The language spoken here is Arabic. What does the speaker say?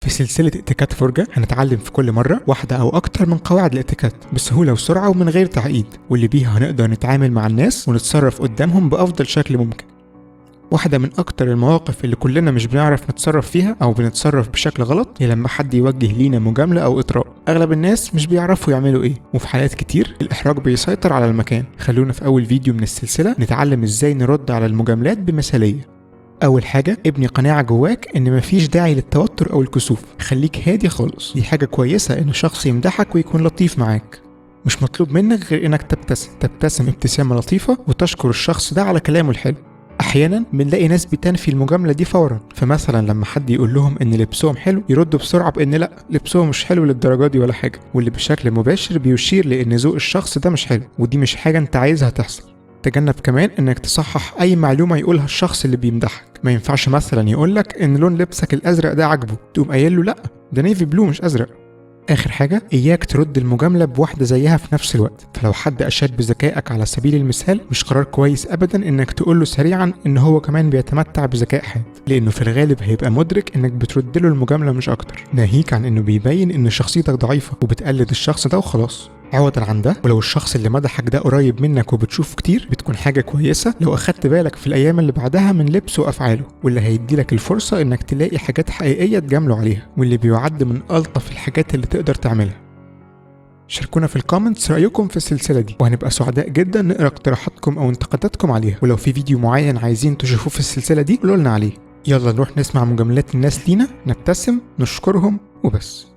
في سلسلة اتيكات فرجة هنتعلم في كل مرة واحدة أو أكتر من قواعد الاتيكات بسهولة وسرعة ومن غير تعقيد، واللي بيها هنقدر نتعامل مع الناس ونتصرف قدامهم بأفضل شكل ممكن. واحدة من أكتر المواقف اللي كلنا مش بنعرف نتصرف فيها أو بنتصرف بشكل غلط هي لما حد يوجه لينا مجاملة أو إطراء. أغلب الناس مش بيعرفوا يعملوا إيه، وفي حالات كتير الإحراج بيسيطر على المكان. خلونا في أول فيديو من السلسلة نتعلم إزاي نرد على المجاملات بمثالية. أول حاجة، ابني قناعة جواك إن مفيش داعي للتوتر أو الكسوف، خليك هادي خالص. دي حاجة كويسة إن شخص يمدحك ويكون لطيف معاك. مش مطلوب منك غير إنك تبتسم ابتسامة لطيفة وتشكر الشخص ده على كلامه الحلو. أحيانا بنلاقي ناس بتنفي المجاملة دي فورا، فمثلا لما حد يقول لهم إن لبسهم حلو يردوا بسرعة بإن لأ، لبسهم مش حلو للدرجة دي ولا حاجة، واللي بشكل مباشر بيشير لإن ذوق الشخص ده مش حلو، ودي مش حاجة أنت عايزها تحصل. تجنب كمان انك تصحح اي معلومه يقولها الشخص اللي بيمدحك. ما ينفعش مثلا يقولك ان لون لبسك الازرق ده عاجبه تقوم قايل له لا، ده نيفي بلو مش ازرق. اخر حاجه، اياك ترد المجامله بواحده زيها في نفس الوقت. فلو حد اشاد بذكائك على سبيل المثال، مش قرار كويس ابدا انك تقول له سريعا ان هو كمان بيتمتع بذكاء حاد، لانه في الغالب هيبقى مدرك انك بترد له المجامله مش اكتر، ناهيك عن انه بيبين ان شخصيتك ضعيفه وبتقلد الشخص ده وخلاص. عوضا عن ده، ولو الشخص اللي مدحك ده قريب منك وبتشوفه كتير، بتكون حاجه كويسه لو اخدت بالك في الايام اللي بعدها من لبسه وافعاله، واللي هيديلك الفرصه انك تلاقي حاجات حقيقيه تجامله عليها، واللي بيعد من الطف الحاجات اللي تقدر تعملها. شاركونا في الكومنتس رأيكم في السلسلة دي، وهنبقى سعداء جدا نقرأ اقتراحاتكم أو انتقاداتكم عليها. ولو في فيديو معين عايزين تشوفوه في السلسلة دي قولوا لنا عليه. يلا نروح نسمع مجاملات الناس لينا، نبتسم، نشكرهم وبس.